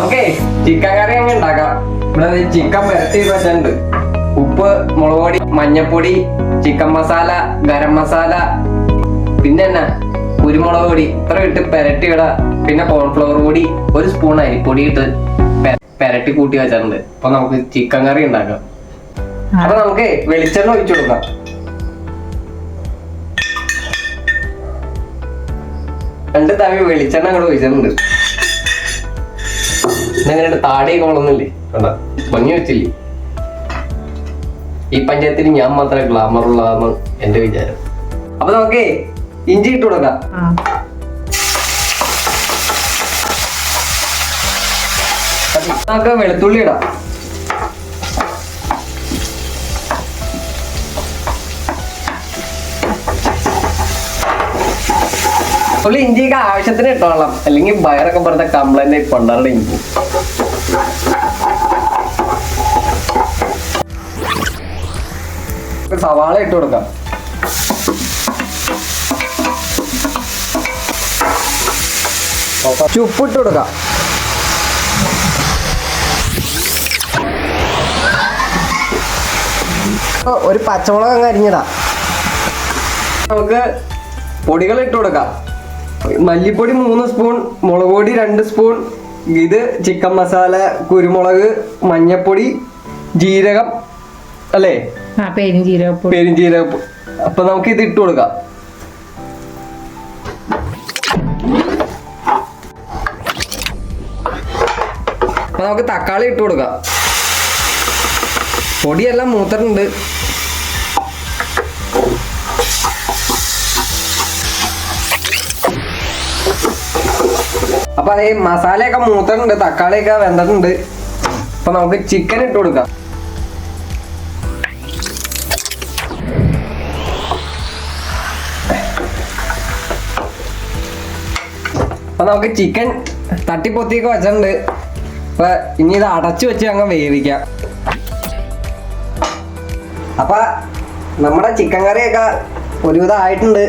Okay, chicken കറി അങ്ങ് ഉണ്ടാക്കാം. ഇവിടെ ചിക്കൻ വരട്ടി വെച്ചിട്ടുണ്ട്. ഉപ്പ്, മുളക് പൊടി, മഞ്ഞപ്പൊടി, ചിക്കൻ മസാല, ഗരം മസാല, പിന്നെ എന്നാ കുരുമുളക് പൊടി ഇത്ര ഇട്ട് പെരട്ടി ഇട. പിന്നെ കോൺഫ്ലവർ പൊടി, ഒരു സ്പൂൺ അരിപ്പൊടി ഇട്ട് പെരട്ടി കൂട്ടി വെച്ചിട്ടുണ്ട്. അപ്പൊ നമുക്ക് ചിക്കൻ കറി ഉണ്ടാക്കാം. അപ്പൊ നമുക്ക് വെളിച്ചെണ്ണ ഒഴിച്ചു കൊടുക്കാം. രണ്ട് തവി വെളിച്ചെണ്ണ അങ്ങോട്ട് ഒഴിച്ചിട്ടുണ്ട്. ഇന്നെങ്ങനെ താടി കൊള്ളുന്നില്ലേ, ഭംഗി വെച്ചില്ലേ? ഈ പഞ്ചായത്തിൽ ഞാൻ മാത്രമേ ഗ്ലാമർ ഉള്ളതാന്ന് എന്റെ വിചാരം. അപ്പൊ നമുക്ക് ഇഞ്ചി ഇട്ട് കൊടുക്കാം. നമുക്ക് വെളുത്തുള്ളി ഇടാം. ഉള്ളി ഇഞ്ചിയൊക്കെ ആവശ്യത്തിന് ഇട്ടോളാം, അല്ലെങ്കിൽ വയറൊക്കെ പറഞ്ഞ കംപ്ലൈന്റ് കൊണ്ടാറുടെ ഇഞ്ചി. സവാള ഇട്ട് കൊടുക്കാം. ഉപ്പിട്ട് കൊടുക്കാം. ഒരു പച്ചമുളക് അങ്ങ് അരിഞ്ഞിടാം. നമുക്ക് പൊടികൾ ഇട്ട് കൊടുക്കാം. മല്ലിപ്പൊടി 3 സ്പൂൺ, മുളക് പൊടി 2 സ്പൂൺ, ഇത് ചിക്കൻ മസാല, കുരുമുളക്, മഞ്ഞപ്പൊടി, ജീരകം അല്ലേ, പെരുംജീരകം. അപ്പൊ നമുക്ക് ഇത് ഇട്ട് കൊടുക്കാം. അപ്പൊ നമുക്ക് തക്കാളി ഇട്ട് കൊടുക്കാം. പൊടിയെല്ലാം മൂത്തിട്ടുണ്ട്. അപ്പൊ അതേ മസാലയൊക്കെ മൂത്തിട്ടുണ്ട്, തക്കാളിയൊക്കെ വെന്തിട്ടുണ്ട്. അപ്പൊ നമുക്ക് ചിക്കൻ ഇട്ട് കൊടുക്കാം. അപ്പൊ നമുക്ക് ചിക്കൻ തട്ടിപ്പൊത്തിയൊക്കെ വെച്ചിട്ടുണ്ട്. അപ്പൊ ഇനി ഇത് അടച്ചു വെച്ച് അങ്ങ് വേവിക്കാം. അപ്പൊ നമ്മുടെ ചിക്കൻ കറിയൊക്കെ ഒരുവിധം ആയിട്ടുണ്ട്.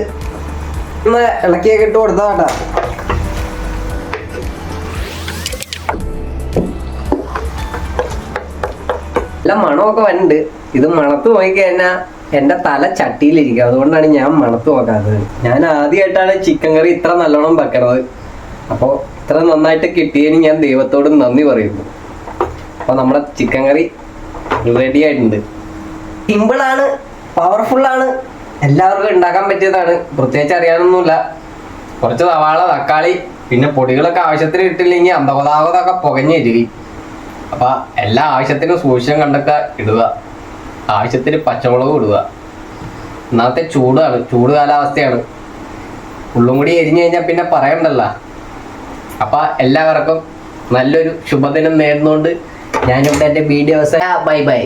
ഒന്ന് ഇളക്കിയൊക്കെ ഇട്ട് കൊടുത്താട്ടാ. എല്ലാം മണമൊക്കെ വരുന്നുണ്ട്. ഇത് മണത്ത് നോക്കിക്കഴിഞ്ഞാൽ എൻ്റെ തല ചട്ടിയിലിരിക്കും. അതുകൊണ്ടാണ് ഞാൻ മണത്ത് നോക്കാത്തത്. ഞാൻ ആദ്യമായിട്ടാണ് ചിക്കൻ കറി ഇത്ര നല്ലോണം വെക്കണത്. അപ്പോൾ ഇത്ര നന്നായിട്ട് കിട്ടിയതിന് ഞാൻ ദൈവത്തോട് നന്ദി പറയുന്നു. അപ്പോൾ നമ്മുടെ ചിക്കൻ കറി റെഡി ആയിട്ടുണ്ട്. സിമ്പിളാണ്, പവർഫുള്ളാണ്, എല്ലാവർക്കും ഉണ്ടാക്കാൻ പറ്റിയതാണ്. പ്രത്യേകിച്ച് അറിയാനൊന്നുമില്ല. കുറച്ച് സവാള, തക്കാളി, പിന്നെ പൊടികളൊക്കെ ആവശ്യത്തിന് ഇട്ടില്ലെങ്കിൽ അന്തപതാവതൊക്കെ പുകഞ്ഞിരിക്കും. അപ്പൊ എല്ലാ ആവശ്യത്തിനും സൂക്ഷ്യം കണ്ടൊക്കെ ഇടുക. ആവശ്യത്തിന് പച്ചമുളക് ഇടുക. ഇന്നത്തെ ചൂടാണ്, ചൂട് കാലാവസ്ഥയാണ്. ഉള്ളും കൂടി എരിഞ്ഞു കഴിഞ്ഞാൽ പിന്നെ പറയണ്ടല്ലോ. അപ്പൊ എല്ലാവർക്കും നല്ലൊരു ശുഭദിനം നേർന്നുകൊണ്ട് ഞാനിവിടെ എൻ്റെ വീഡിയോസ് ബൈ ബൈ.